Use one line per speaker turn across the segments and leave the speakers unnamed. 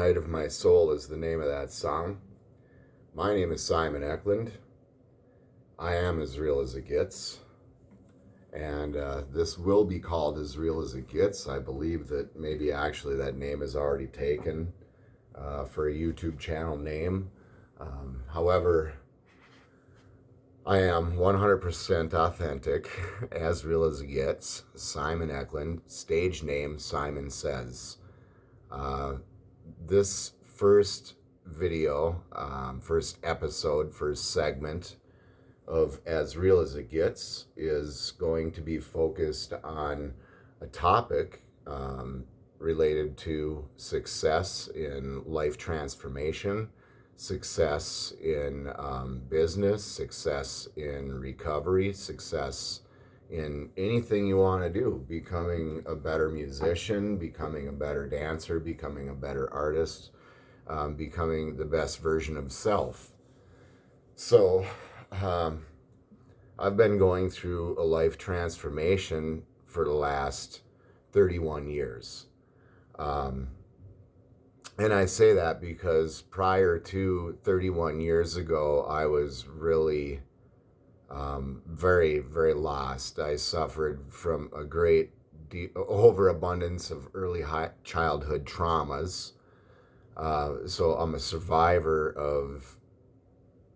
Night of My Soul is the name of that song. My name is Simon Eklund. I am as real as it gets. And this will be called As Real as It Gets. I believe that maybe actually that name is already taken for a YouTube channel name. However, I am 100% authentic, as real as it gets. Simon Eklund, stage name Simon Says. This first video, first episode, first segment of As Real as It Gets is going to be focused on a topic related to success in life transformation, success in business, success in recovery, success in anything you want to do, becoming a better musician, becoming a better dancer, becoming a better artist, becoming the best version of self. So I've been going through a life transformation for the last 31 years. And I say that because prior to 31 years ago, I was really very, very lost. I suffered from a great overabundance of early childhood traumas. So I'm a survivor of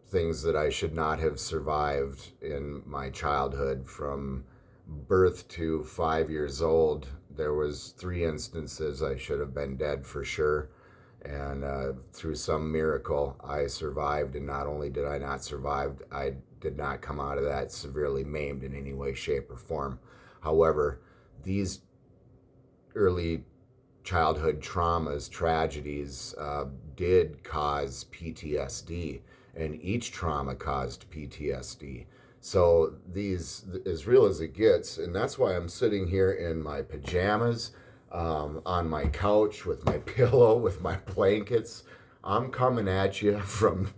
things that I should not have survived in my childhood. From birth to 5 years old, there was 3 instances I should have been dead for sure. And through some miracle, I survived. And not only did I not survive, I did not come out of that severely maimed in any way, shape, or form. However, these early childhood traumas, tragedies, did cause PTSD, and each trauma caused PTSD. So these, as real as it gets, and that's why I'm sitting here in my pajamas, on my couch with my pillow, with my blankets. I'm coming at you from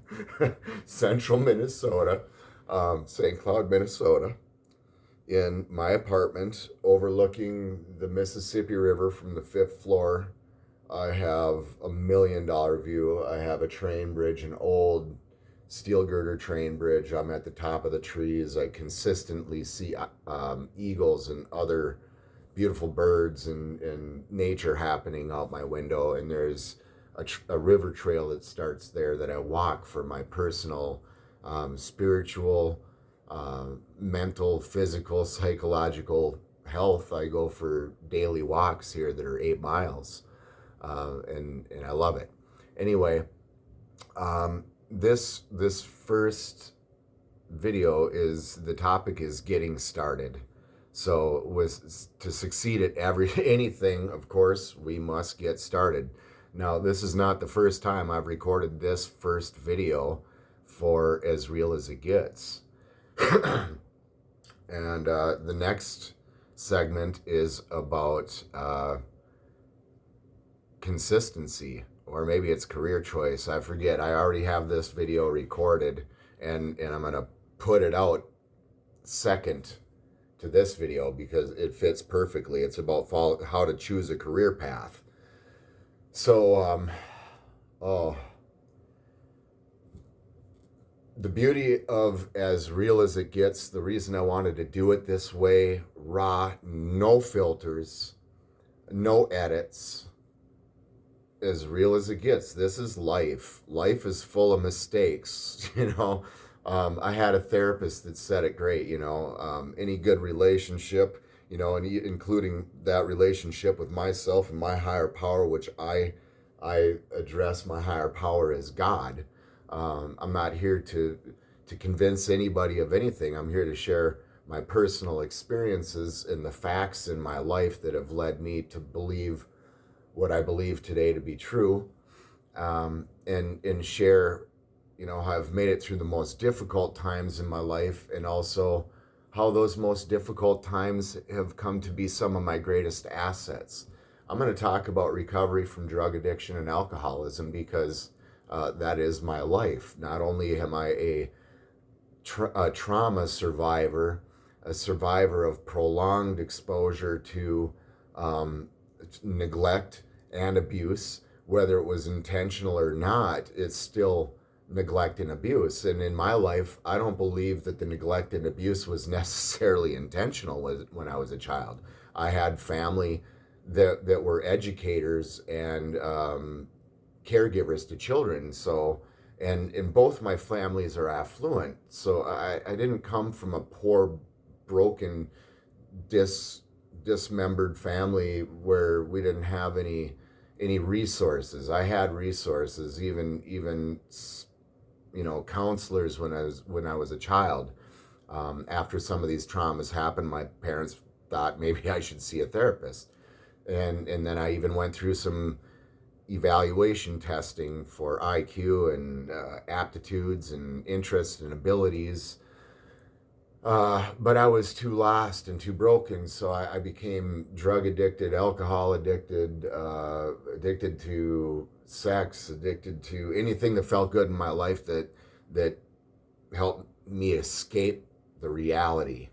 central Minnesota, St. Cloud, Minnesota, in my apartment overlooking the Mississippi River from the 5th floor. I have a $1 million view. I have a train bridge, an old steel girder train bridge. I'm at the top of the trees. I consistently see eagles and other beautiful birds and nature happening out my window. And there's a river trail that starts there that I walk for my personal spiritual, mental, physical, psychological health. I go for daily walks here that are 8 miles, and I love it. Anyway, this first video is, the topic is getting started. So to succeed at anything, of course, we must get started. Now, this is not the first time I've recorded this first video for As Real as It Gets. And the next segment is about consistency, or maybe it's career choice. I forget. I already have this video recorded, and I'm going to put it out second to this video because it fits perfectly. It's about how to choose a career path. So, the beauty of As Real as It Gets, the reason I wanted to do it this way, raw, no filters, no edits, as real as it gets. This is life. Life is full of mistakes, I had a therapist that said it great, any good relationship, and including that relationship with myself and my higher power, which I address my higher power as God. I'm not here to convince anybody of anything. I'm here to share my personal experiences and the facts in my life that have led me to believe what I believe today to be true, and share, how I've made it through the most difficult times in my life, and also how those most difficult times have come to be some of my greatest assets. I'm going to talk about recovery from drug addiction and alcoholism because that is my life. Not only am I a trauma survivor, a survivor of prolonged exposure to neglect and abuse, whether it was intentional or not, it's still neglect and abuse. And in my life, I don't believe that the neglect and abuse was necessarily intentional when I was a child. I had family that were educators and caregivers to children. So, and both my families are affluent. So I didn't come from a poor, broken, dismembered family where we didn't have any resources. I had resources, even counselors when I was a child. After some of these traumas happened, my parents thought maybe I should see a therapist, and then I even went through some evaluation testing for IQ and aptitudes and interests and abilities. But I was too lost and too broken, so I became drug addicted, alcohol addicted, addicted to sex, addicted to anything that felt good in my life that helped me escape the reality.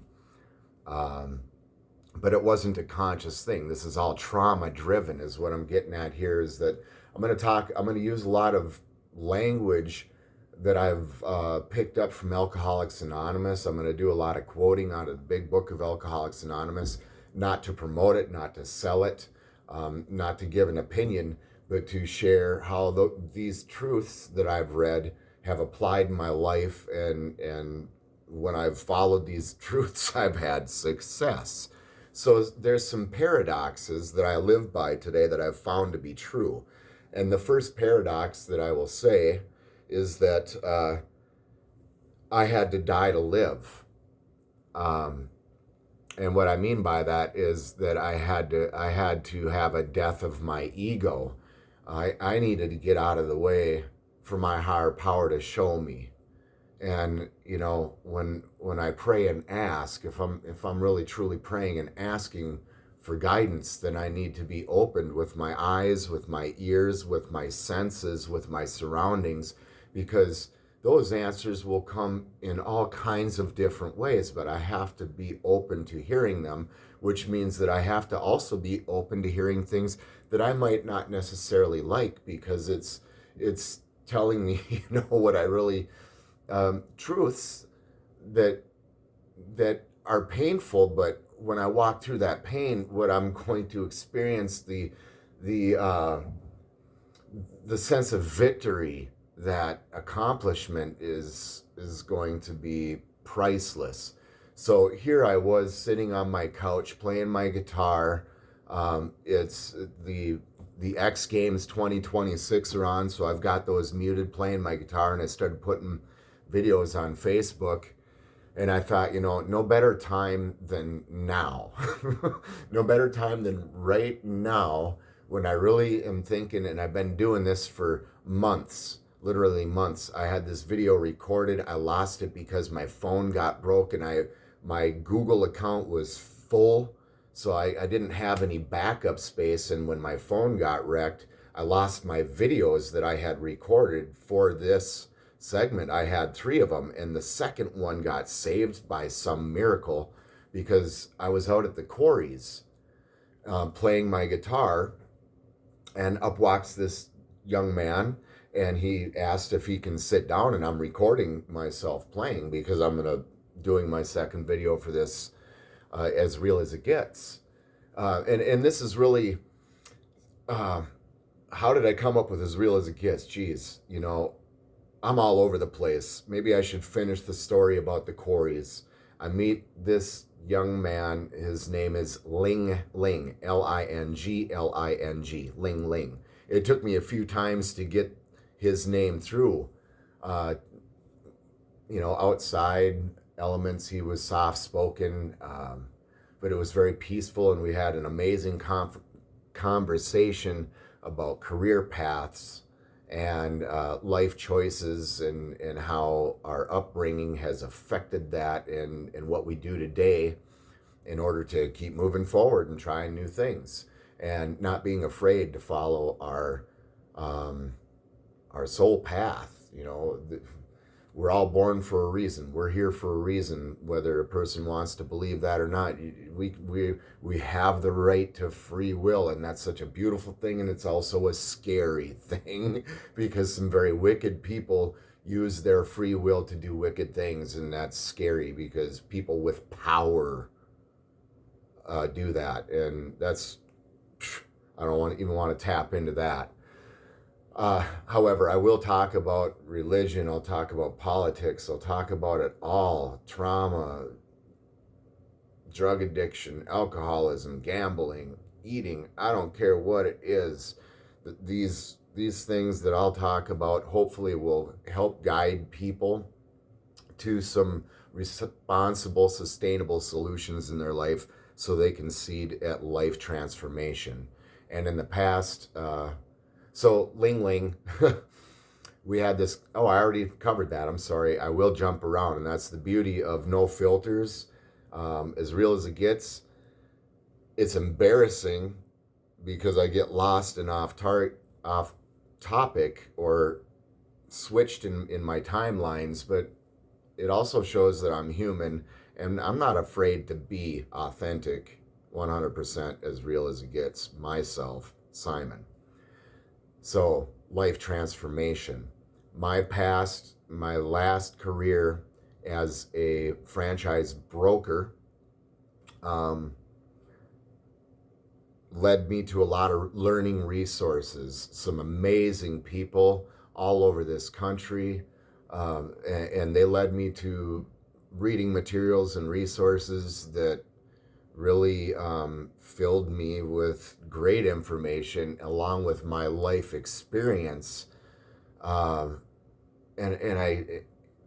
But it wasn't a conscious thing. This is all trauma driven, is what I'm getting at here. Is that I'm going to use a lot of language that I've picked up from Alcoholics Anonymous. I'm going to do a lot of quoting out of the big book of Alcoholics Anonymous, not to promote it, not to sell it, not to give an opinion, but to share how these truths that I've read have applied in my life. And when I've followed these truths, I've had success. So there's some paradoxes that I live by today that I've found to be true. And the first paradox that I will say is that I had to die to live. And what I mean by that is that I had to have a death of my ego. I needed to get out of the way for my higher power to show me. And when I pray and ask, if I'm really truly praying and asking for guidance, then I need to be opened with my eyes, with my ears, with my senses, with my surroundings, because those answers will come in all kinds of different ways, but I have to be open to hearing them, which means that I have to also be open to hearing things that I might not necessarily like, because it's telling me, what I really, truths that are painful, but when I walk through that pain, what I'm going to experience, the sense of victory, that accomplishment is going to be priceless. So here I was sitting on my couch playing my guitar. It's the X Games 2026 are on, so I've got those muted, playing my guitar, and I started putting videos on Facebook. And I thought, no better time than now. No better time than right now, when I really am thinking, and I've been doing this for months, literally months. I had this video recorded. I lost it because my phone got broke, and my Google account was full, so I didn't have any backup space. And when my phone got wrecked, I lost my videos that I had recorded for this segment. I had 3 of them, and the second one got saved by some miracle, because I was out at the quarries playing my guitar, and up walks this young man, and he asked if he can sit down, and I'm recording myself playing because I'm doing my second video for this, As Real as It Gets. And this is really, how did I come up with As Real as It Gets? Geez, I'm all over the place. Maybe I should finish the story about the quarries. I meet this young man. His name is Ling Ling, Lingling, Ling Ling. It took me a few times to get his name through. Outside elements, he was soft-spoken, but it was very peaceful, and we had an amazing conversation about career paths and life choices, and how our upbringing has affected that, and what we do today in order to keep moving forward and trying new things, and not being afraid to follow our soul path. we're all born for a reason. We're here for a reason, whether a person wants to believe that or not. We have the right to free will, and that's such a beautiful thing, and it's also a scary thing because some very wicked people use their free will to do wicked things, and that's scary because people with power do that, and that's I don't even want to tap into that. However, I will talk about religion, I'll talk about politics, I'll talk about it all, trauma, drug addiction, alcoholism, gambling, eating, I don't care what it is. These things that I'll talk about hopefully will help guide people to some responsible, sustainable solutions in their life so they can seed at life transformation. And in the past, so Ling Ling, we had this, oh, I already covered that. I'm sorry. I will jump around. And that's the beauty of no filters. As real as it gets, it's embarrassing because I get lost and off topic or switched in my timelines, but it also shows that I'm human and I'm not afraid to be authentic, 100% as real as it gets, myself, Simon. So, life transformation. My past, my last career as a franchise broker led me to a lot of learning resources, some amazing people all over this country, and they led me to reading materials and resources that really filled me with great information along with my life experience, and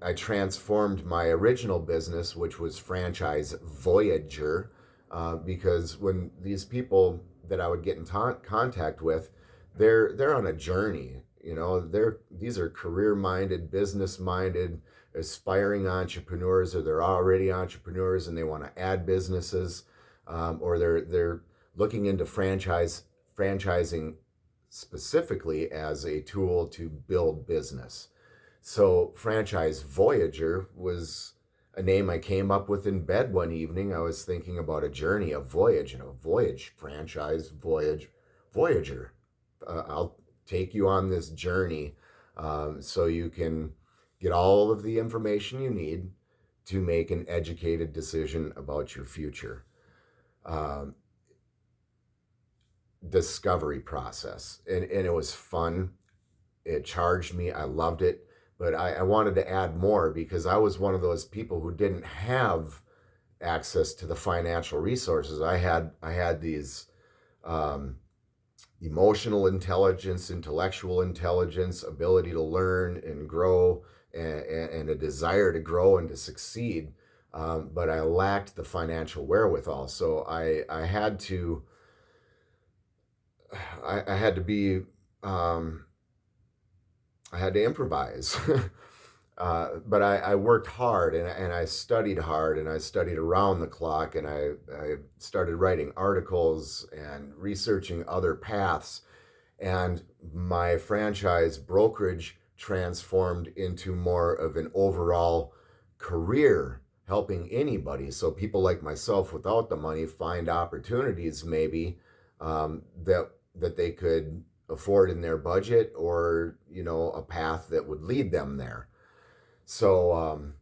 I transformed my original business, which was Franchise Voyager, because when these people that I would get in contact with, they're on a journey. You know, these are career-minded, business-minded, aspiring entrepreneurs, or they're already entrepreneurs and they want to add businesses, or they're looking into franchising specifically as a tool to build business. So Franchise Voyager was a name I came up with in bed one evening. I was thinking about a journey, a voyage, franchise voyage, Voyager. I'll take you on this journey so you can get all of the information you need to make an educated decision about your future. Discovery process. And it was fun. It charged me. I loved it. But I wanted to add more because I was one of those people who didn't have access to the financial resources. I had these emotional intelligence, intellectual intelligence, ability to learn and grow, and a desire to grow and to succeed. But I lacked the financial wherewithal. So I had to be I had to improvise. But I worked hard and I studied hard and I studied around the clock and I started writing articles and researching other paths. And my franchise brokerage transformed into more of an overall career helping anybody. So people like myself without the money find opportunities maybe that they could afford in their budget or, a path that would lead them there. So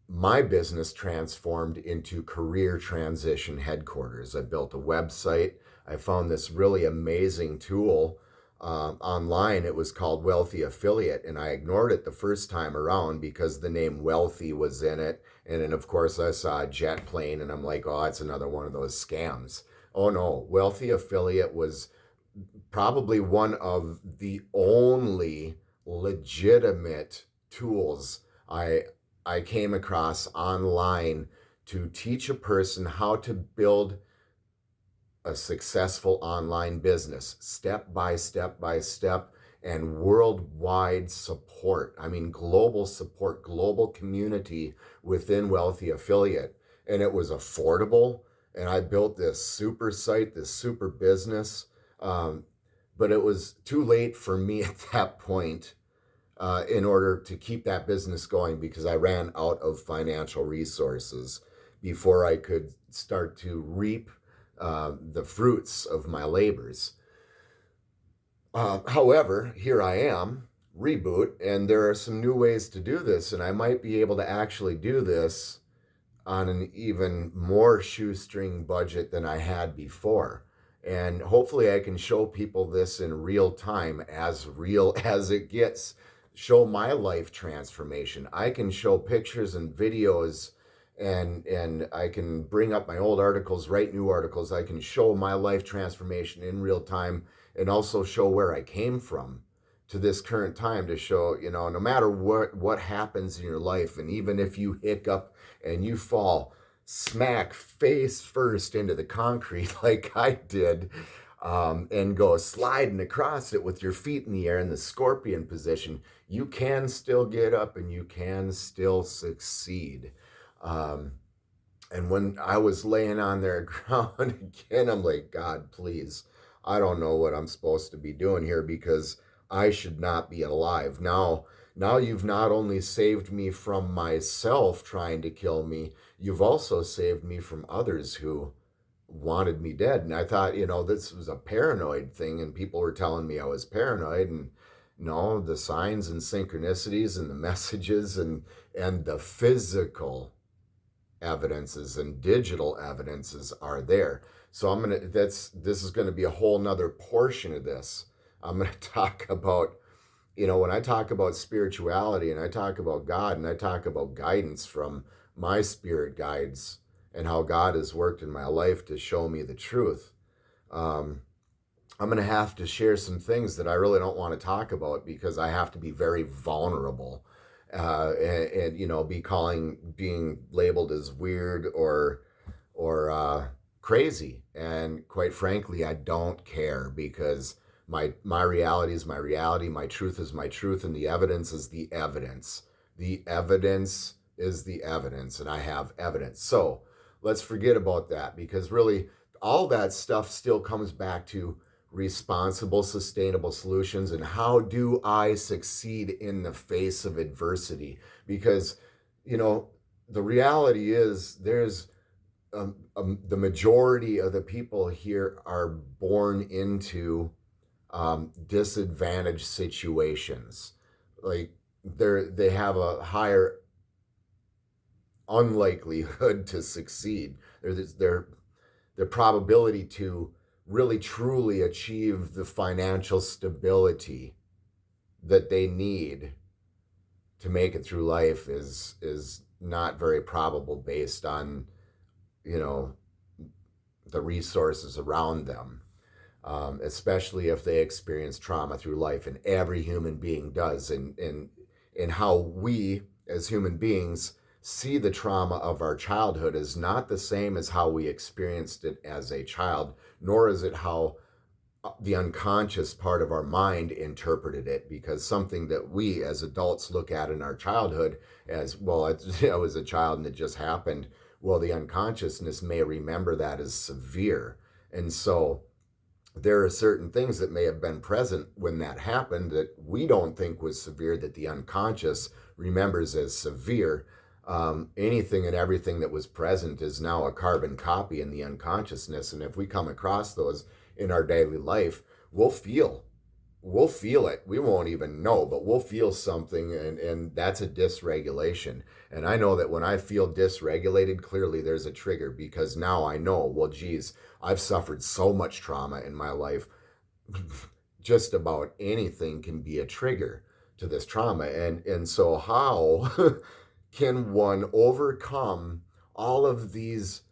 my business transformed into Career Transition Headquarters. I built a website. I found this really amazing tool online. It was called Wealthy Affiliate, and I ignored it the first time around because the name Wealthy was in it. And then, of course, I saw a jet plane, and I'm like, oh, it's another one of those scams. Oh, no. Wealthy Affiliate was probably one of the only legitimate tools I came across online to teach a person how to build a successful online business, step by step by step, and worldwide support. I mean, global support, global community within Wealthy Affiliate. And it was affordable. And I built this super site, this super business. But it was too late for me at that point in order to keep that business going, because I ran out of financial resources before I could start to reap the fruits of my labors. However, here I am, reboot, and there are some new ways to do this, and I might be able to actually do this on an even more shoestring budget than I had before. And hopefully I can show people this in real time, as real as it gets. Show my life transformation. I can show pictures and videos, and I can bring up my old articles, write new articles. I can show my life transformation in real time, and also show where I came from to this current time, to show, no matter what happens in your life, and even if you hiccup and you fall smack face first into the concrete like I did, and go sliding across it with your feet in the air in the scorpion position, you can still get up and you can still succeed. And when I was laying on their ground again, I'm like, God, please, I don't know what I'm supposed to be doing here, because I should not be alive. Now you've not only saved me from myself trying to kill me, you've also saved me from others who wanted me dead. And I thought, this was a paranoid thing, and people were telling me I was paranoid. And no, the signs and synchronicities and the messages and the physical evidences and digital evidences are there. So this is gonna be a whole nother portion of this. I'm gonna talk about, when I talk about spirituality, and I talk about God, and I talk about guidance from my spirit guides, and how God has worked in my life to show me the truth. I'm going to have to share some things that I really don't want to talk about, because I have to be very vulnerable, and being labeled as weird or crazy. And quite frankly, I don't care, because my reality is my reality, my truth is my truth, and the evidence is the evidence. The evidence is the evidence, and I have evidence. So let's forget about that, because really all that stuff still comes back to responsible, sustainable solutions, and how do I succeed in the face of adversity? Because, the reality is there's the majority of the people here are born into disadvantaged situations. Like they have a higher unlikelihood to succeed. Their probability to really truly achieve the financial stability that they need to make it through life is not very probable, based on the resources around them, especially if they experience trauma through life, and every human being does. And how we as human beings see the trauma of our childhood is not the same as how we experienced it as a child, nor is it how the unconscious part of our mind interpreted it, because something that we as adults look at in our childhood as, well, I was a child and it just happened. Well, the unconsciousness may remember that as severe. And so there are certain things that may have been present when that happened that we don't think was severe, that the unconscious remembers as severe. Anything and everything that was present is now a carbon copy in the unconsciousness. And if we come across those in our daily life, we'll feel it. We won't even know, but we'll feel something, and that's a dysregulation. And I know that when I feel dysregulated, clearly there's a trigger, because now I know, well, geez, I've suffered so much trauma in my life. Just about anything can be a trigger to this trauma. And so how can one overcome all of these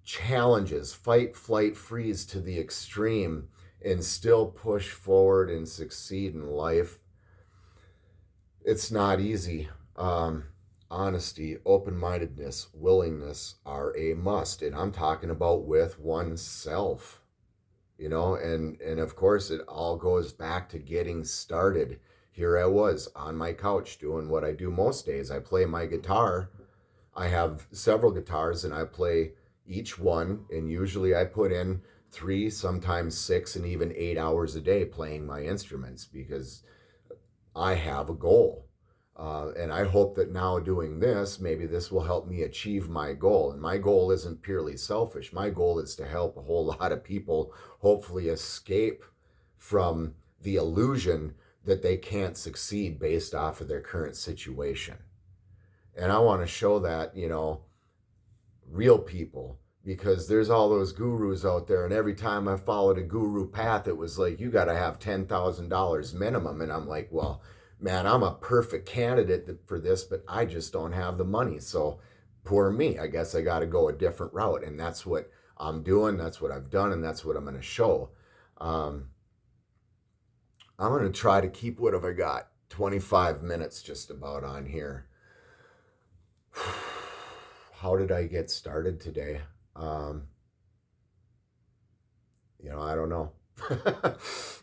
challenges, fight, flight, freeze to the extreme, and still push forward and succeed in life? It's not easy. Honesty, open-mindedness, willingness are a must. And I'm talking about with oneself, and of course it all goes back to getting started. Here I was on my couch doing what I do most days. I play my guitar. I have several guitars, and I play each one, and usually I put in 3, sometimes 6, and even 8 hours a day playing my instruments, because I have a goal. And I hope that now doing this, maybe this will help me achieve my goal. And my goal isn't purely selfish. My goal is to help a whole lot of people hopefully escape from the illusion that they can't succeed based off of their current situation. And I want to show that, real people, because there's all those gurus out there. And every time I followed a guru path, it was like, you got to have $10,000 minimum. And I'm like, well, man, I'm a perfect candidate for this, but I just don't have the money. So poor me. I guess I got to go a different route. And that's what I'm doing. That's what I've done. And that's what I'm going to show. I'm going to try to keep, what have I got? 25 minutes just about on here. How did I get started today? I don't know.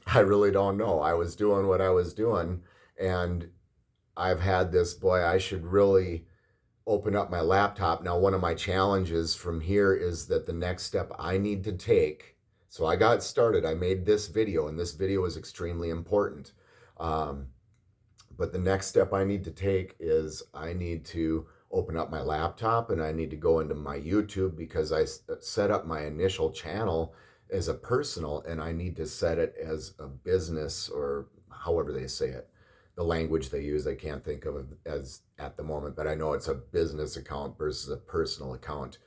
I really don't know. I was doing what I was doing, and I've had this, boy, I should really open up my laptop. Now, one of my challenges from here is that the next step I need to take, so I got started, I made this video, and this video is extremely important. But the next step I need to take is I need to open up my laptop and I need to go into my YouTube, because I set up my initial channel as a personal, and I need to set it as a business, or however they say it. The language they use, I can't think of it as at the moment, but I know it's a business account versus a personal account.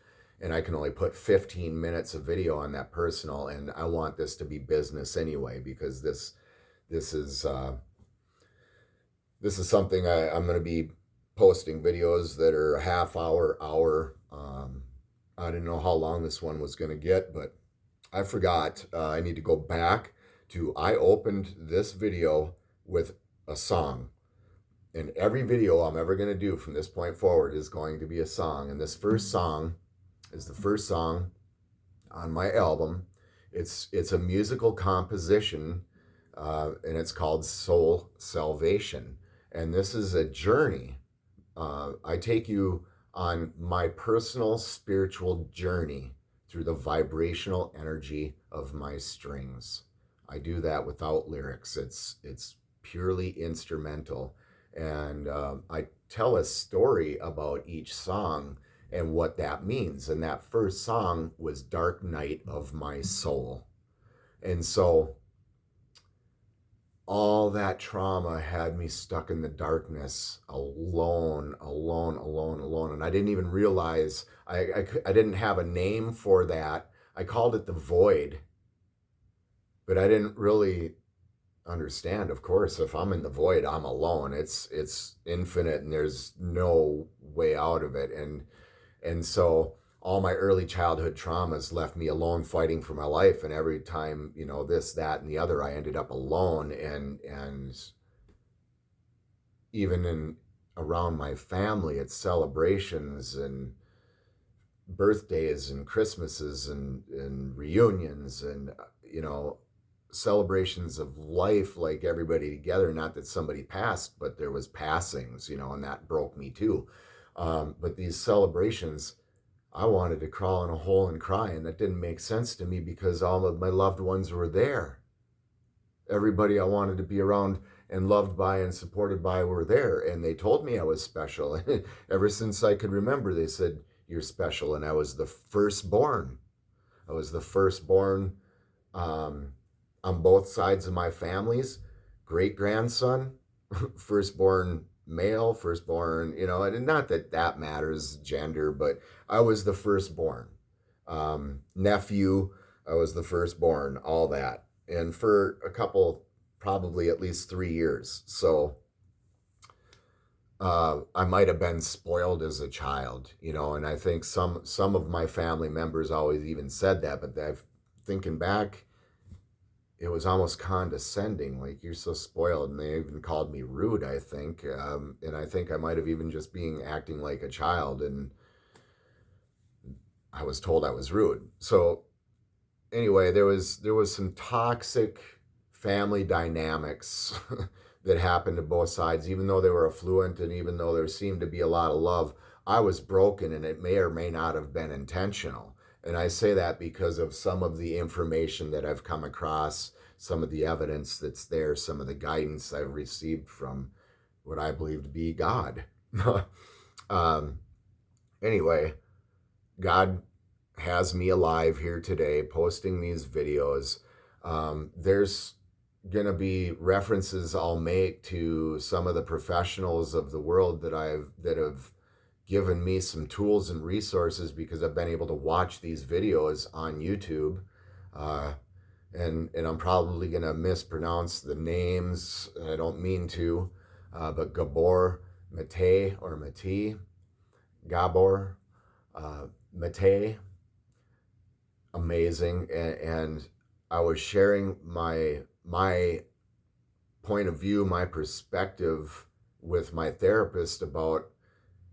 And I can only put 15 minutes of video on that personal, and I want this to be business anyway, because this is something I'm going to be posting videos that are a half hour. I didn't know how long this one was going to get, but I forgot. I need to go back to, I opened this video with a song. And every video I'm ever going to do from this point forward is going to be a song. And this first song is the first song on my album. It's a musical composition, and it's called Soul Salvation. And this is a journey. I take you on my personal spiritual journey through the vibrational energy of my strings. I do that without lyrics. It's purely instrumental. And I tell a story about each song and what that means. And that first song was Dark Night of My Soul. And so all that trauma had me stuck in the darkness, alone. And I didn't even realize, I didn't have a name for that. I called it the void, but I didn't really understand, of course, if I'm in the void, I'm alone. It's infinite and there's no way out of it. And so all my early childhood traumas left me alone fighting for my life. And every time, this, that, and the other, I ended up alone. And even around my family, it's celebrations and birthdays and Christmases and reunions and, celebrations of life, like everybody together. Not that somebody passed, but there was passings, and that broke me too. But these celebrations, I wanted to crawl in a hole and cry, and that didn't make sense to me because all of my loved ones were there. Everybody I wanted to be around and loved by and supported by were there, and they told me I was special. Ever since I could remember, they said, "You're special," and I was the firstborn. I was the firstborn on both sides of my families. Great-grandson, firstborn male, firstborn, and not that matters, gender, but I was the firstborn. Nephew, I was the firstborn, all that. And for a couple, probably at least 3 years. So I might have been spoiled as a child, and I think some of my family members always even said that, but thinking back, it was almost condescending, like, "You're so spoiled," and they even called me rude, I think. And I think I might have even just been acting like a child, and I was told I was rude. So anyway, there was some toxic family dynamics that happened to both sides. Even though they were affluent and even though there seemed to be a lot of love, I was broken, and it may or may not have been intentional. And I say that because of some of the information that I've come across some of the evidence that's there, some of the guidance I've received from what I believe to be God. um, anyway, God has me alive here today, posting these videos. There's going to be references I'll make to some of the professionals of the world that have given me some tools and resources, because I've been able to watch these videos on YouTube. And I'm probably going to mispronounce the names. I don't mean to, but Gabor Mate or Mate, Gabor Mate, amazing. And I was sharing my point of view, my perspective with my therapist about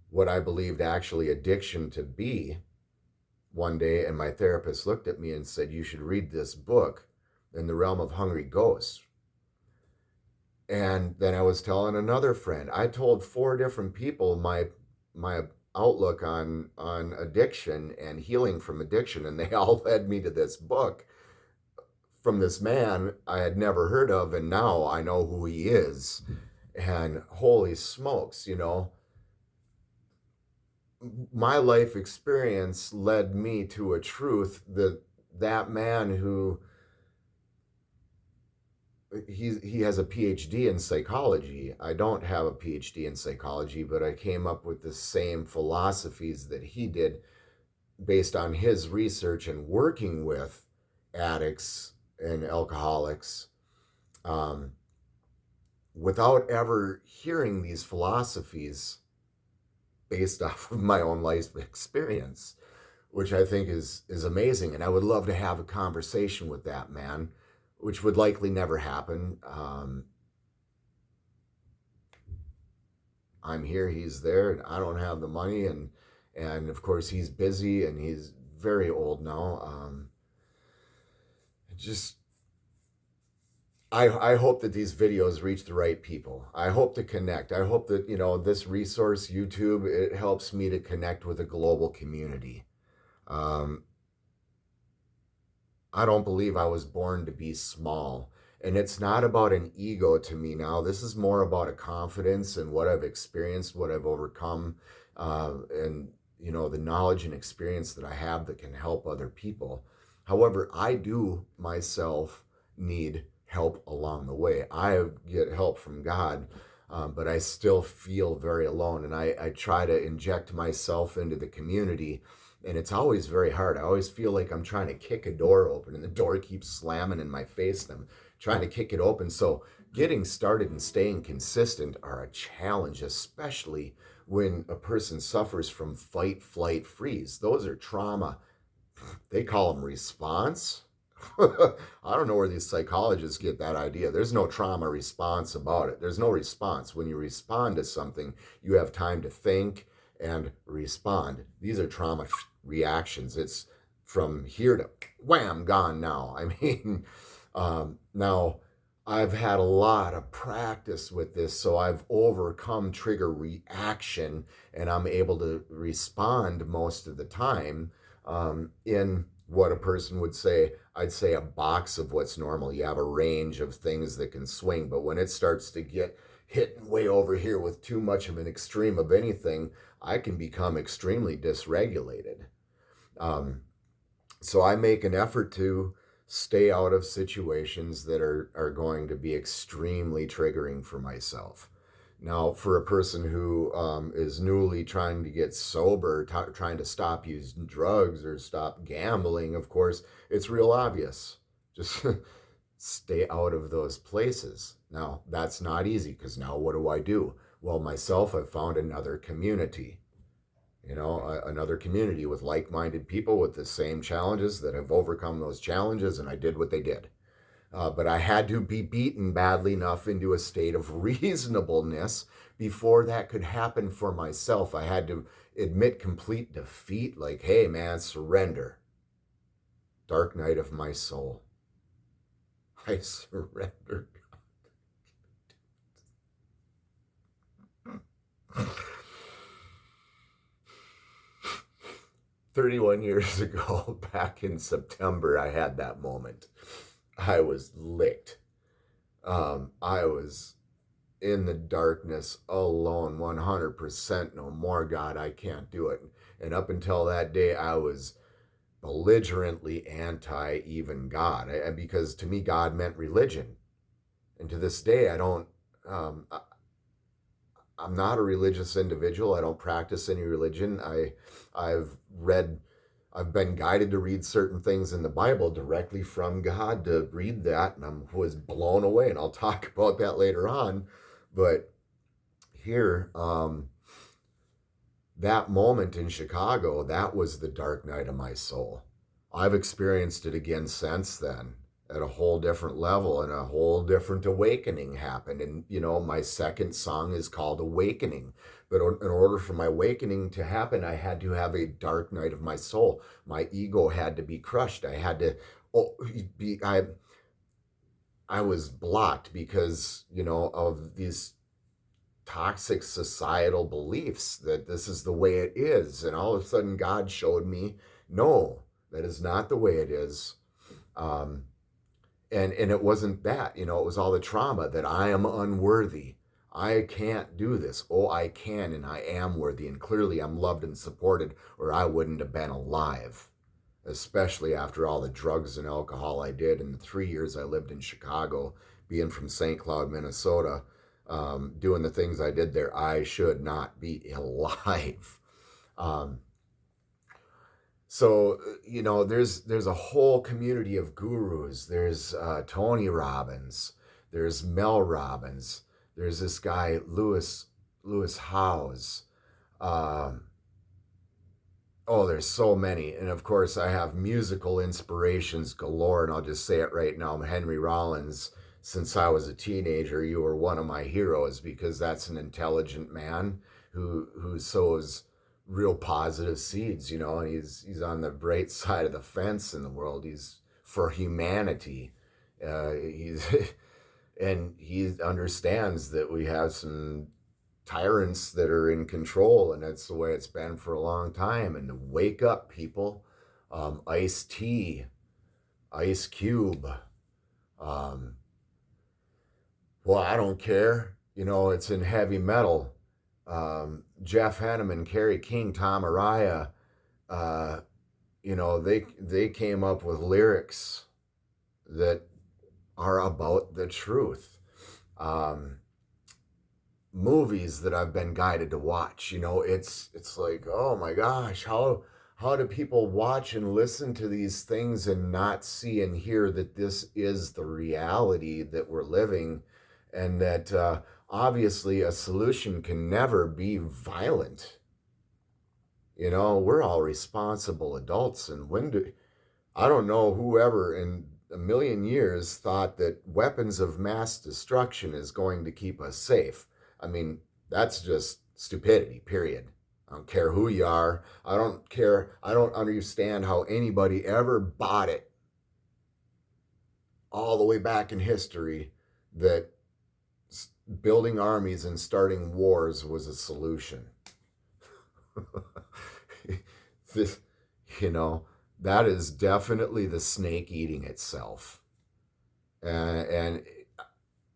what I believed actually addiction to be one day, and my therapist looked at me and said, "You should read this book, In the Realm of Hungry Ghosts." And then I was telling another friend. I told 4 different people my outlook on addiction and healing from addiction, and they all led me to this book from this man I had never heard of, and now I know who he is. And holy smokes, my life experience led me to a truth that man who he has a PhD in psychology. I don't have a PhD in psychology, but I came up with the same philosophies that he did based on his research and working with addicts and alcoholics, without ever hearing these philosophies based off of my own life experience, which I think is amazing. And I would love to have a conversation with that man, which would likely never happen. I'm here, he's there, and I don't have the money, and of course he's busy, and he's very old now. I hope that these videos reach the right people. I hope to connect. I hope that, this resource, YouTube, it helps me to connect with a global community. I don't believe I was born to be small. And it's not about an ego to me now. This is more about a confidence in what I've experienced, what I've overcome, and, the knowledge and experience that I have that can help other people. However, I do myself need help along the way. I get help from God, but I still feel very alone. And I try to inject myself into the community, and it's always very hard. I always feel like I'm trying to kick a door open, and the door keeps slamming in my face, and I'm trying to kick it open. So getting started and staying consistent are a challenge, especially when a person suffers from fight, flight, freeze. Those are trauma. They call them response. I don't know where these psychologists get that idea. There's no trauma response about it. There's no response. When you respond to something, you have time to think and respond. These are trauma reactions. It's from here to wham, gone now. I mean, now I've had a lot of practice with this, so I've overcome trigger reaction, and I'm able to respond most of the time in what a person would say, I'd say a box of what's normal. You have a range of things that can swing, but when it starts to get hit way over here with too much of an extreme of anything, I can become extremely dysregulated. So I make an effort to stay out of situations that are going to be extremely triggering for myself. Now, for a person who is newly trying to get sober, trying to stop using drugs or stop gambling, of course, it's real obvious. Just stay out of those places. Now, that's not easy, because now what do? Well, myself, I've found another community. Another community with like-minded people with the same challenges that have overcome those challenges, and I did what they did. But I had to be beaten badly enough into a state of reasonableness before that could happen for myself. I had to admit complete defeat, like, hey, man, surrender. Dark night of my soul. I surrender. 31 years ago, back in September, I had that moment. I was licked. I was in the darkness alone, 100%. No more, God, I can't do it. And up until that day, I was belligerently anti even God, because to me, God meant religion. And to this day, I'm not a religious individual. I don't practice any religion. I've read, I've been guided to read certain things in the Bible directly from God to read that, and I was blown away. And I'll talk about that later on. But here, that moment in Chicago, that was the dark night of my soul. I've experienced it again since then at a whole different level, and a whole different awakening happened. And, my second song is called Awakening. But in order for my awakening to happen, I had to have a dark night of my soul. My ego had to be crushed. I had to I was blocked because, of these toxic societal beliefs that this is the way it is. And all of a sudden, God showed me, no, that is not the way it is. And it wasn't that, it was all the trauma that I am unworthy. I can't do this. Oh, I can, and I am worthy. And clearly I'm loved and supported, or I wouldn't have been alive, especially after all the drugs and alcohol I did in the 3 years I lived in Chicago, being from St. Cloud, Minnesota. Doing the things I did there. I should not be alive. So, there's a whole community of gurus. There's Tony Robbins. There's Mel Robbins. There's this guy, Lewis Howes. There's so many. And of course, I have musical inspirations galore. And I'll just say it right now. Henry Rollins. Since I was a teenager, you were one of my heroes, because that's an intelligent man who sows real positive seeds, and he's on the bright side of the fence in the world. He's for humanity. And he understands that we have some tyrants that are in control, and that's the way it's been for a long time. And to wake up, people. Ice-T, Ice Cube. Well, I don't care. It's in heavy metal. Jeff Henneman, Kerry King, Tom Araya, they came up with lyrics that are about the truth. Movies that I've been guided to watch, it's like, oh my gosh, how do people watch and listen to these things and not see and hear that this is the reality that we're living? And that obviously a solution can never be violent. We're all responsible adults. And I don't know whoever in a million years thought that weapons of mass destruction is going to keep us safe. I mean, that's just stupidity, period. I don't care who you are. I don't care. I don't understand how anybody ever bought it all the way back in history that building armies and starting wars was a solution. This, that is definitely the snake eating itself. And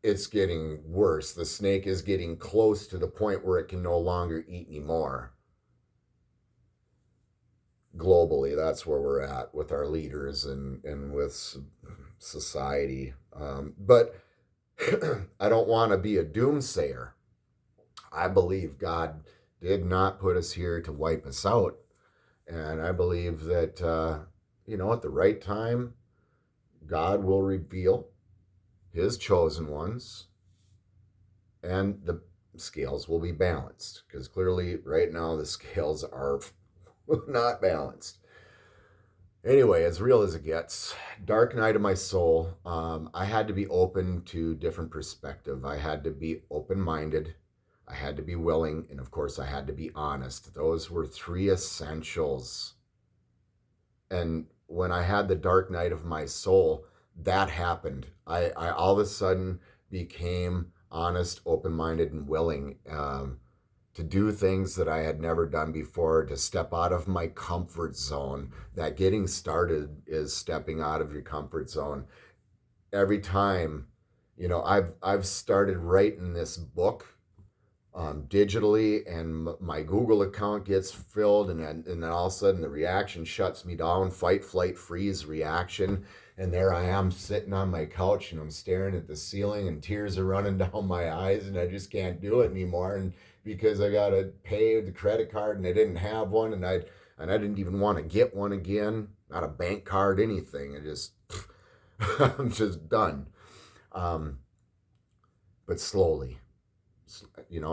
it's getting worse. The snake is getting close to the point where it can no longer eat anymore. Globally, that's where we're at with our leaders and with society. But I don't want to be a doomsayer. I believe God did not put us here to wipe us out. And I believe that, at the right time, God will reveal his chosen ones and the scales will be balanced. Because clearly, right now, the scales are not balanced. Anyway, as real as it gets, dark night of my soul. I had to be open to different perspective. I had to be open-minded. I had to be willing. And of course, I had to be honest. Those were 3 essentials. And when I had the dark night of my soul, that happened. I all of a sudden became honest, open-minded, and willing to do things that I had never done before, to step out of my comfort zone. That getting started is stepping out of your comfort zone. every time, I've started writing this book digitally, and my Google account gets filled, and then all of a sudden the reaction shuts me down, fight, flight, freeze reaction. And there I am sitting on my couch and I'm staring at the ceiling and tears are running down my eyes and I just can't do it anymore. And because I got to pay the credit card and I didn't have one, and I didn't even want to get one again, not a bank card, anything. I just, I'm just done. But slowly,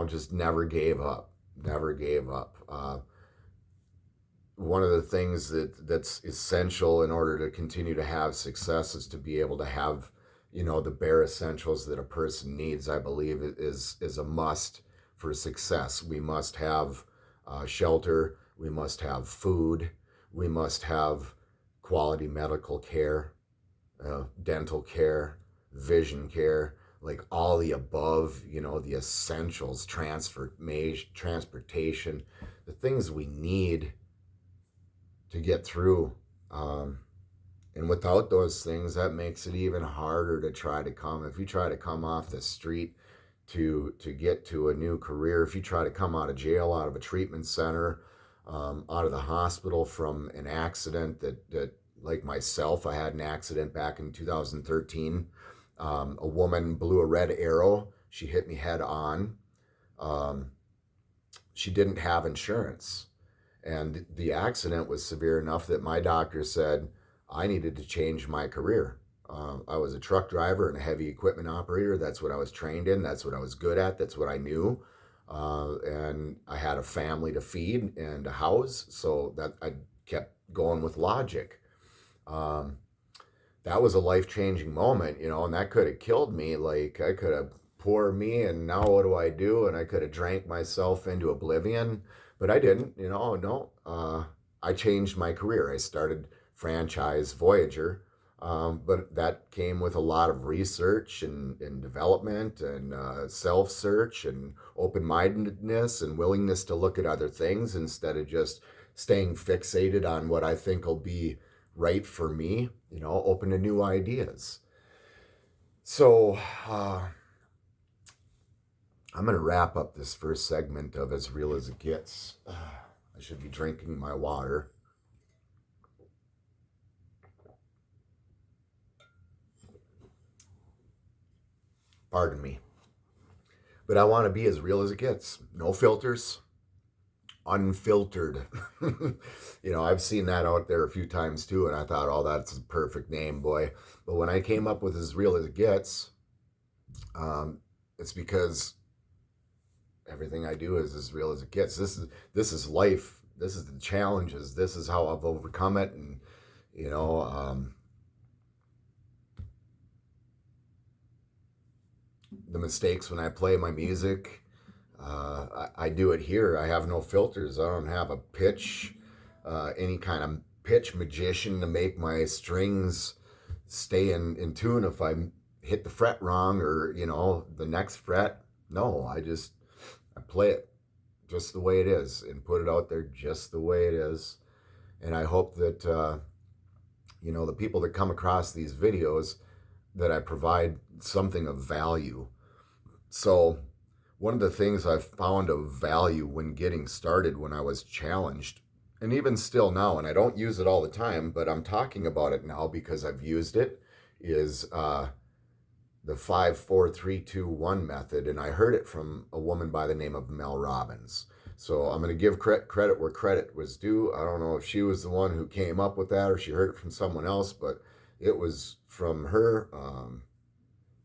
just never gave up. One of the things that's essential in order to continue to have success is to be able to have, the bare essentials that a person needs. I believe is a must for success. We must have shelter. We must have food. We must have quality medical care, dental care, vision care, like all the above, the essentials, transportation, the things we need to get through. And without those things, that makes it even harder to try to come. If you try to come off the street to get to a new career, if you try to come out of jail, out of a treatment center, out of the hospital from an accident that like myself, I had an accident back in 2013. A woman blew a red arrow. She hit me head on. She didn't have insurance. And the accident was severe enough that my doctor said I needed to change my career. I was a truck driver and a heavy equipment operator. That's what I was trained in. That's what I was good at. That's what I knew. And I had a family to feed and a house. So that I kept going with logic. That was a life-changing moment, and that could have killed me. Like, I could have poor me, and now what do I do? And I could have drank myself into oblivion, but I didn't, no. I changed my career. I started Franchise Voyager, but that came with a lot of research and development and self-search and open-mindedness and willingness to look at other things instead of just staying fixated on what I think will be right for me, open to new ideas. So I'm going to wrap up this first segment of As Real as It Gets. I should be drinking my water. Pardon me. But I want to be as real as it gets. No filters. Unfiltered. I've seen that out there a few times too, and I thought, oh, that's a perfect name, boy. But when I came up with As Real as It Gets, it's because everything I do is as real as it gets. This is life. This is the challenges. This is how I've overcome it, and the mistakes when I play my music. I do it here. I have no filters. I don't have a pitch, any kind of pitch magician to make my strings stay in tune if I hit the fret wrong or, the next fret. No, I play it just the way it is and put it out there just the way it is. And I hope that, the people that come across these videos, that I provide something of value. So one of the things I found of value when getting started, when I was challenged, and even still now, and I don't use it all the time, but I'm talking about it now because I've used it, is the 5-4-3-2-1 method. And I heard it from a woman by the name of Mel Robbins. So I'm going to give credit where credit was due. I don't know if she was the one who came up with that or she heard it from someone else, but it was from her.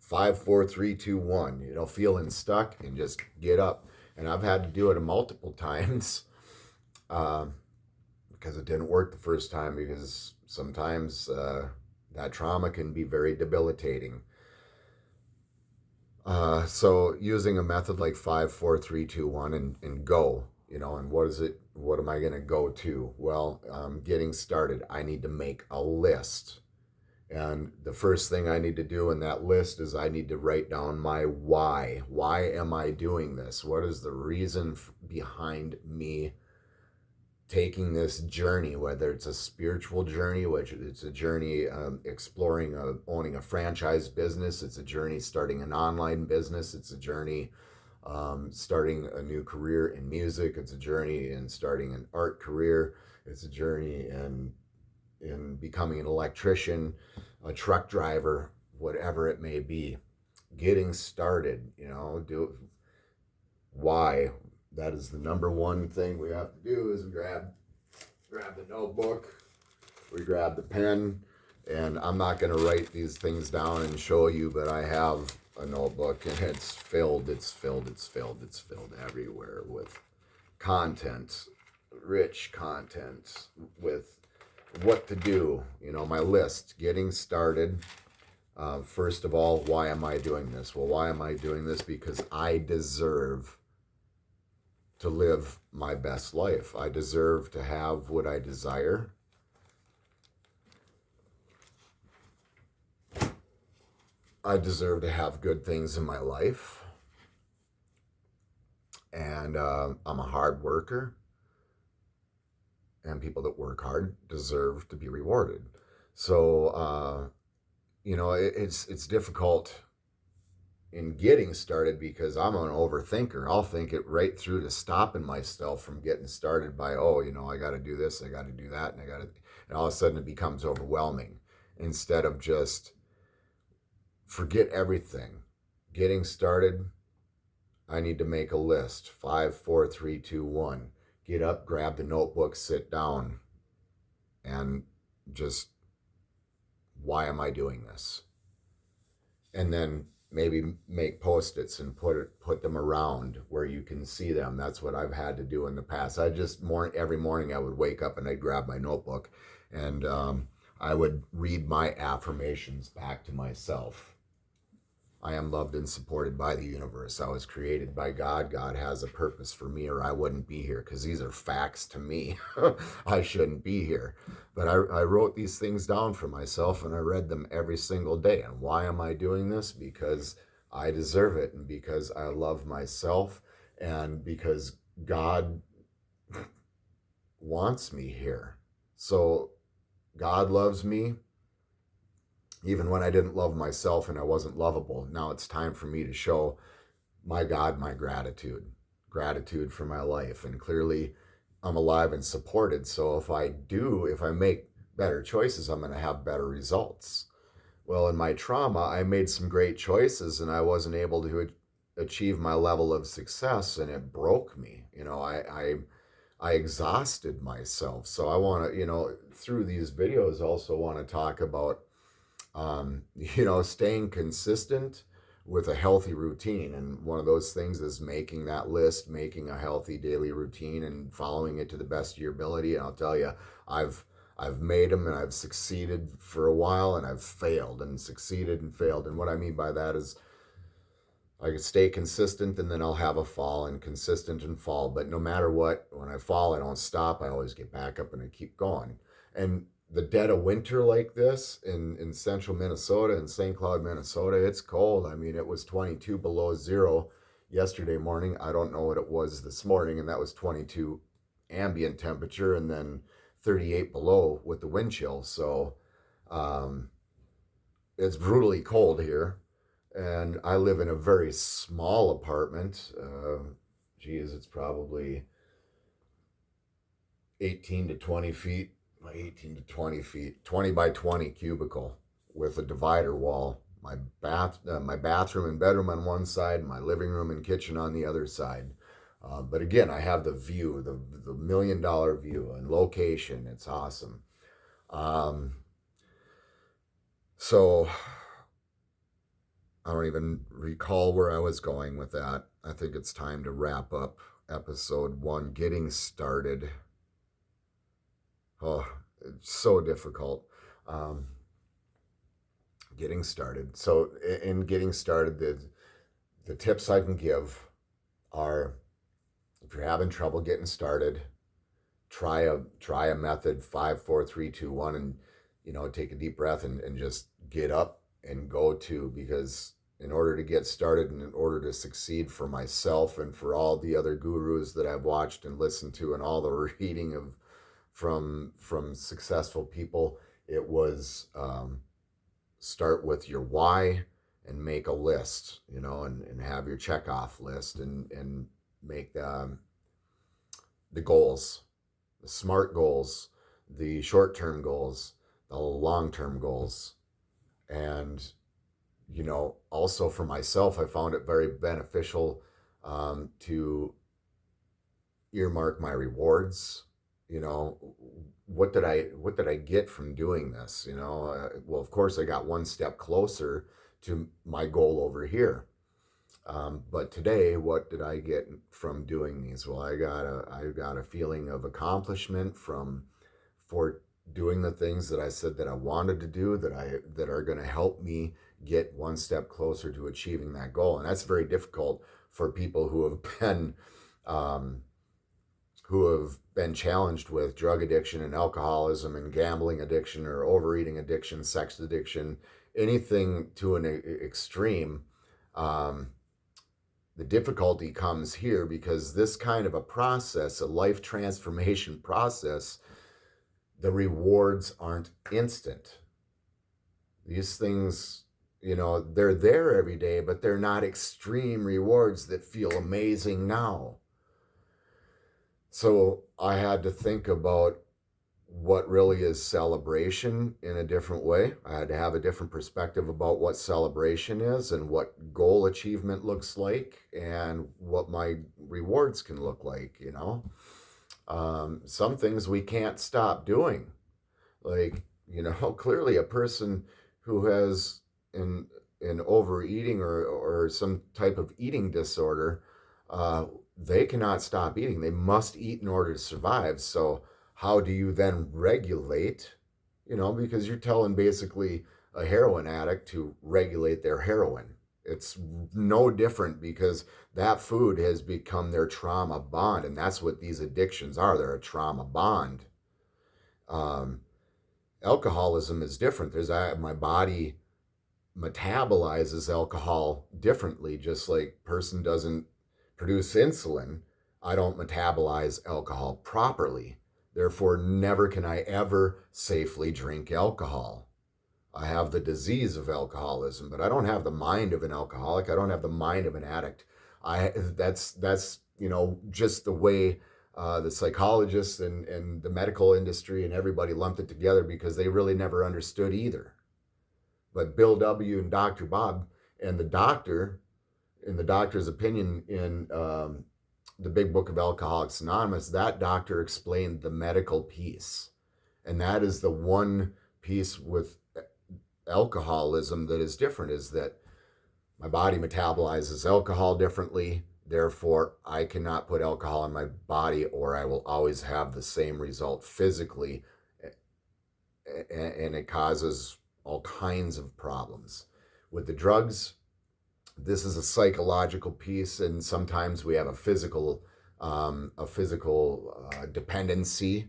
5-4-3-2-1, feeling stuck and just get up. And I've had to do it multiple times because it didn't work the first time, because sometimes that trauma can be very debilitating. So using a method like 5-4-3-2-1 and go, and what am I going to go to? Well, getting started, I need to make a list. And the first thing I need to do in that list is I need to write down my why. Why am I doing this? What is the reason behind me taking this journey, whether it's a spiritual journey, which it's a journey exploring owning a franchise business, it's a journey starting an online business, it's a journey starting a new career in music, it's a journey in starting an art career, it's a journey in becoming an electrician, a truck driver, whatever it may be. Getting started, why? That is the number one thing we have to do is grab the notebook, we grab the pen, and I'm not going to write these things down and show you, but I have a notebook and it's filled everywhere with content, rich content, with what to do, my list, getting started. First of all, why am I doing this? Well, why am I doing this? Because I deserve to live my best life. I deserve to have what I desire. I deserve to have good things in my life. And I'm a hard worker. And people that work hard deserve to be rewarded. So, it's difficult in getting started because I'm an overthinker. I'll think it right through to stopping myself from getting started by, I got to do this, I got to do that, and all of a sudden it becomes overwhelming instead of just forget everything. Getting started, I need to make a list. 5, 4, 3, 2, 1. Get up, grab the notebook, sit down, and just, why am I doing this? And then maybe make Post-its and put them around where you can see them. That's what I've had to do in the past. Every morning I would wake up and I'd grab my notebook and I would read my affirmations back to myself. I am loved and supported by the universe. I was created by God. God has a purpose for me or I wouldn't be here, because these are facts to me. I shouldn't be here. But I wrote these things down for myself and I read them every single day. And why am I doing this? Because I deserve it, and because I love myself, and because God wants me here. So God loves me. Even when I didn't love myself and I wasn't lovable, now it's time for me to show my God my gratitude for my life. And clearly I'm alive and supported. So if I make better choices, I'm going to have better results. Well, in my trauma, I made some great choices and I wasn't able to achieve my level of success, and it broke me. I exhausted myself. So I want to, through these videos, also want to talk about staying consistent with a healthy routine. And one of those things is making that list, making a healthy daily routine and following it to the best of your ability. And I'll tell you, I've made them and I've succeeded for a while, and I've failed and succeeded and failed. And what I mean by that is I can stay consistent and then I'll have a fall, and consistent and fall. But no matter what, when I fall, I don't stop. I always get back up and I keep going. And the dead of winter like this in central Minnesota, in St. Cloud, Minnesota, it's cold. I mean, it was 22 below zero yesterday morning. I don't know what it was this morning, and that was 22 ambient temperature, and then 38 below with the wind chill. So it's brutally cold here. And I live in a very small apartment. It's probably 18 to 20 feet 20 by 20 cubicle with a divider wall. My bathroom and bedroom on one side, my living room and kitchen on the other side. But again, I have the view, the $1 million view and location. It's awesome. So I don't even recall where I was going with that. I think it's time to wrap up episode 1, getting started. Oh, it's so difficult. Getting started. So in getting started, the tips I can give are, if you're having trouble getting started, try a method, 5, 4, 3, 2, 1, and take a deep breath and just get up and go to, because in order to get started and in order to succeed for myself and for all the other gurus that I've watched and listened to and all the reading of from successful people, it was start with your why and make a list, and have your check off list and make the goals, the SMART goals, the short-term goals, the long-term goals. And also for myself, I found it very beneficial to earmark my rewards. What did I get from doing this? Well, of course, I got one step closer to my goal over here. But today, what did I get from doing these? Well, I got a feeling of accomplishment for doing the things that I said that I wanted to do, that are going to help me get one step closer to achieving that goal. And that's very difficult for people who have been challenged with drug addiction and alcoholism and gambling addiction or overeating addiction, sex addiction, anything to an extreme. The difficulty comes here because this kind of a process, a life transformation process, the rewards aren't instant. These things, they're there every day, but they're not extreme rewards that feel amazing now. So I had to think about what really is celebration in a different way. I had to have a different perspective about what celebration is and what goal achievement looks like and what my rewards can look like, Some things we can't stop doing. Like, clearly a person who has an overeating or some type of eating disorder, they cannot stop eating. They must eat in order to survive. So how do you then regulate, because you're telling basically a heroin addict to regulate their heroin. It's no different because that food has become their trauma bond. And that's what these addictions are. They're a trauma bond. Alcoholism is different. My body metabolizes alcohol differently, just like person doesn't produce insulin. I don't metabolize alcohol properly. Therefore, never can I ever safely drink alcohol. I have the disease of alcoholism, but I don't have the mind of an alcoholic. I don't have the mind of an addict. That's just the way the psychologists and the medical industry and everybody lumped it together because they really never understood either. But Bill W. and Dr. Bob and the doctor, in the doctor's opinion in the Big Book of Alcoholics Anonymous, that doctor explained the medical piece. And that is the one piece with alcoholism that is different, is that my body metabolizes alcohol differently. Therefore, I cannot put alcohol in my body or I will always have the same result physically. And it causes all kinds of problems. With the drugs, this is a psychological piece, and sometimes we have a physical dependency,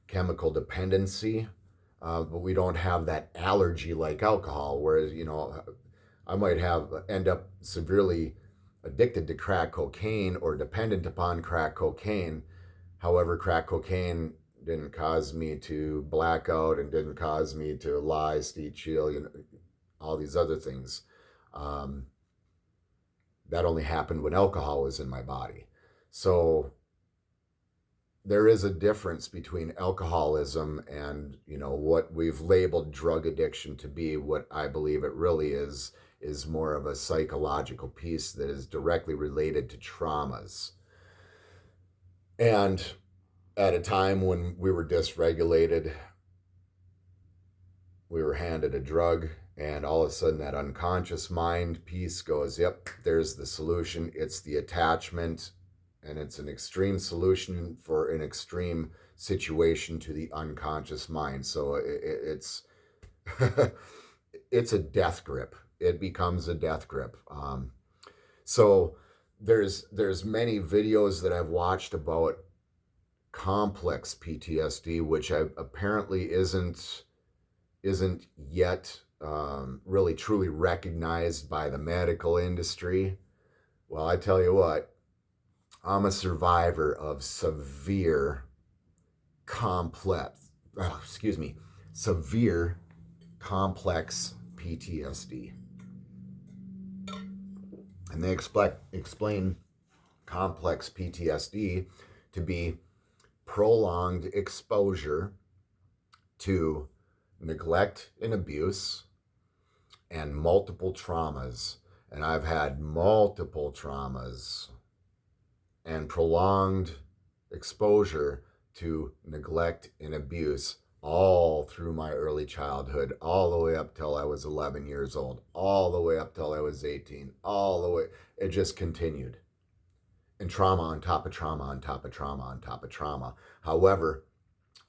chemical dependency, but we don't have that allergy like alcohol. Whereas I might end up severely addicted to crack cocaine or dependent upon crack cocaine. However, crack cocaine didn't cause me to black out and didn't cause me to lie, steal, all these other things. That only happened when alcohol was in my body. So there is a difference between alcoholism and, what we've labeled drug addiction to be. What I believe it really is more of a psychological piece that is directly related to traumas. And at a time when we were dysregulated, we were handed a drug, and all of a sudden that unconscious mind piece goes, yep, there's the solution. It's the attachment, and it's an extreme solution for an extreme situation to the unconscious mind. So it's it's a death grip. It becomes a death grip. So there's many videos that I've watched about complex PTSD, which apparently isn't yet really truly recognized by the medical industry. Well, I tell you what, I'm a survivor of complex, excuse me, severe complex PTSD. And they explain complex PTSD to be prolonged exposure to neglect and abuse and multiple traumas. And I've had multiple traumas and prolonged exposure to neglect and abuse all through my early childhood, all the way up till I was 11 years old, all the way up till I was 18, all the way. It just continued. And trauma on top of trauma on top of trauma on top of trauma. However,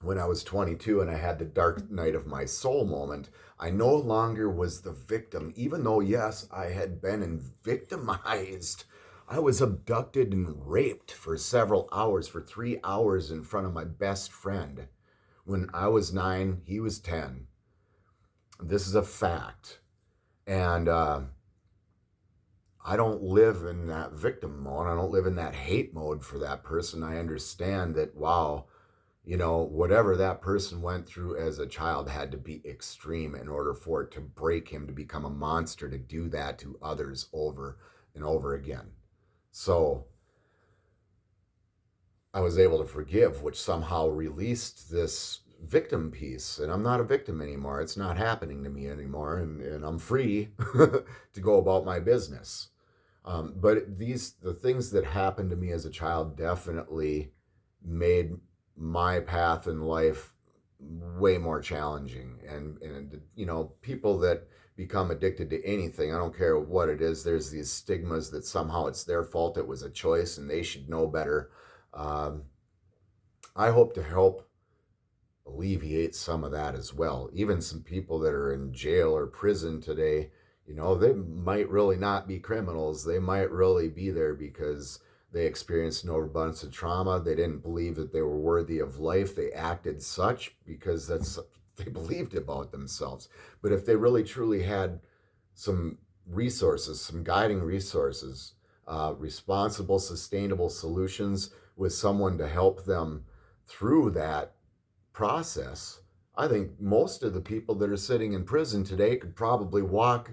when I was 22 and I had the dark night of my soul moment, I no longer was the victim, even though, yes, I had been victimized. I was abducted and raped for several hours, for 3 hours in front of my best friend. When I was 9, he was 10. This is a fact. And I don't live in that victim mode. I don't live in that hate mode for that person. I understand that, wow, you know, whatever that person went through as a child had to be extreme in order for it to break him to become a monster, to do that to others over and over again. So I was able to forgive, which somehow released this victim piece. And I'm not a victim anymore. It's not happening to me anymore. And I'm free to go about my business. But the things that happened to me as a child definitely made my path in life way more challenging. And you know, people that become addicted to anything, I don't care what it is, there's these stigmas that somehow it's their fault, it was a choice, and they should know better. I hope to help alleviate some of that as well. Even some people that are in jail or prison today, you know, they might really not be criminals. They might really be there because they experienced an overabundance of trauma. They didn't believe that they were worthy of life. They acted such because they believed about themselves. But if they really truly had some resources, some guiding resources, responsible, sustainable solutions with someone to help them through that process, I think most of the people that are sitting in prison today could probably walk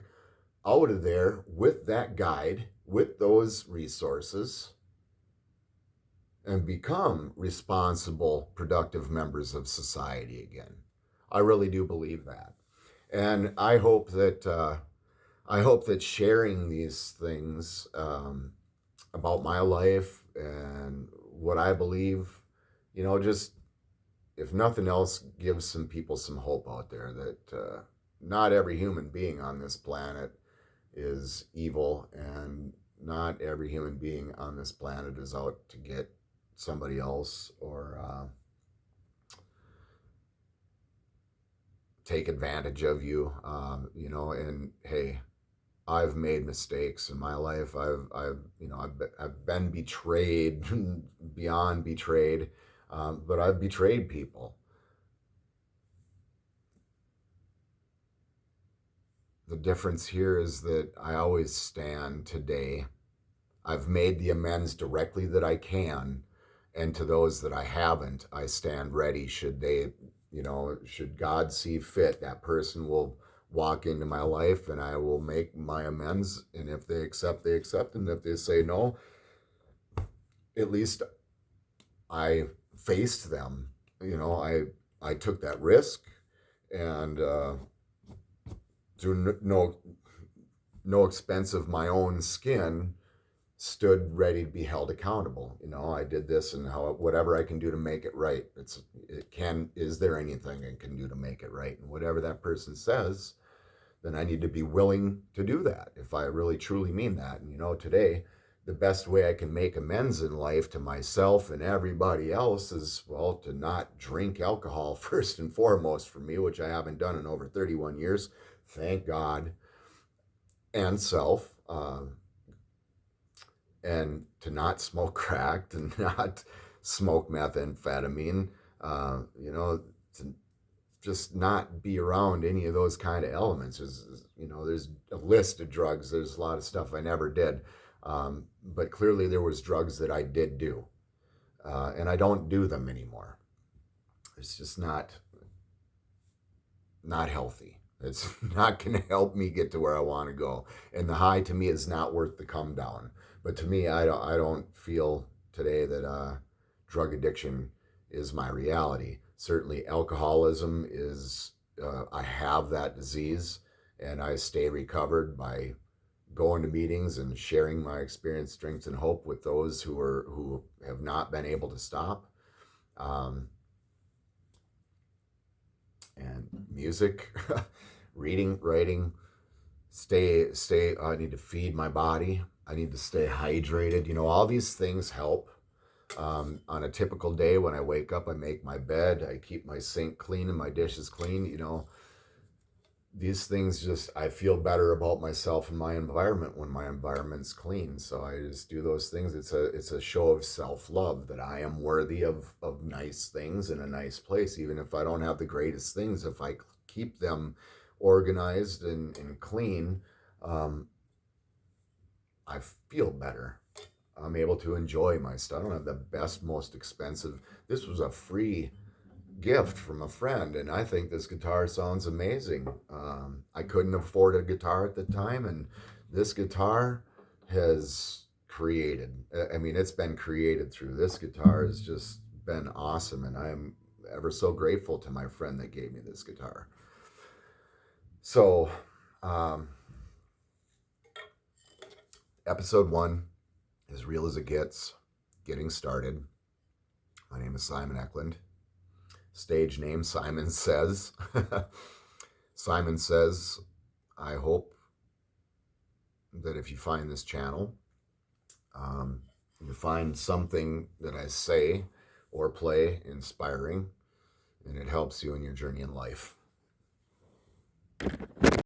out of there with that guide, with those resources, and become responsible, productive members of society again. I really do believe that. And I hope that sharing these things about my life and what I believe, you know, just if nothing else, gives some people some hope out there that not every human being on this planet is evil, and not every human being on this planet is out to get somebody else or take advantage of you. You know, and hey, I've made mistakes in my life. I've been betrayed beyond betrayed, but I've betrayed people. The difference here is that I always stand today. I've made the amends directly that I can, and to those that I haven't, I stand ready. Should they, you know, should God see fit, that person will walk into my life and I will make my amends. And if they accept, they accept. And if they say no, at least I faced them. You know, I took that risk, and through no expense of my own skin, stood ready to be held accountable. You know, I did this, and whatever I can do to make it right. Is there anything I can do to make it right? And whatever that person says, then I need to be willing to do that if I really truly mean that. And you know, today, the best way I can make amends in life to myself and everybody else is, well, to not drink alcohol first and foremost for me, which I haven't done in over 31 years, thank God, and self. And to not smoke crack, to not smoke methamphetamine, you know, to just not be around any of those kind of elements. There's a list of drugs. There's a lot of stuff I never did. But clearly there was drugs that I did do. And I don't do them anymore. It's just not healthy. It's not going to help me get to where I want to go. And the high to me is not worth the come down. But to me, I don't feel today that drug addiction is my reality. Certainly alcoholism is, I have that disease, and I stay recovered by going to meetings and sharing my experience, strength, and hope with those who have not been able to stop. And music, reading, writing, I need to feed my body. I need to stay hydrated. All these things help. On a typical day when I wake up, I make my bed, I keep my sink clean and my dishes clean. These things I feel better about myself and my environment when my environment's clean. So I just do those things. It's a show of self-love that I am worthy of nice things in a nice place. Even if I don't have the greatest things, if I keep them organized and clean, I feel better. I'm able to enjoy my stuff. I don't have the best, most expensive. This was a free gift from a friend, and I think this guitar sounds amazing. I couldn't afford a guitar at the time, and this guitar has it's been created through this guitar. Has just been awesome, and I'm ever so grateful to my friend that gave me this guitar. So, episode 1, as real as it gets, getting started. My name is Simon Eklund. Stage name, Simon Says. Simon Says, I hope that if you find this channel, you find something that I say or play inspiring, and it helps you in your journey in life.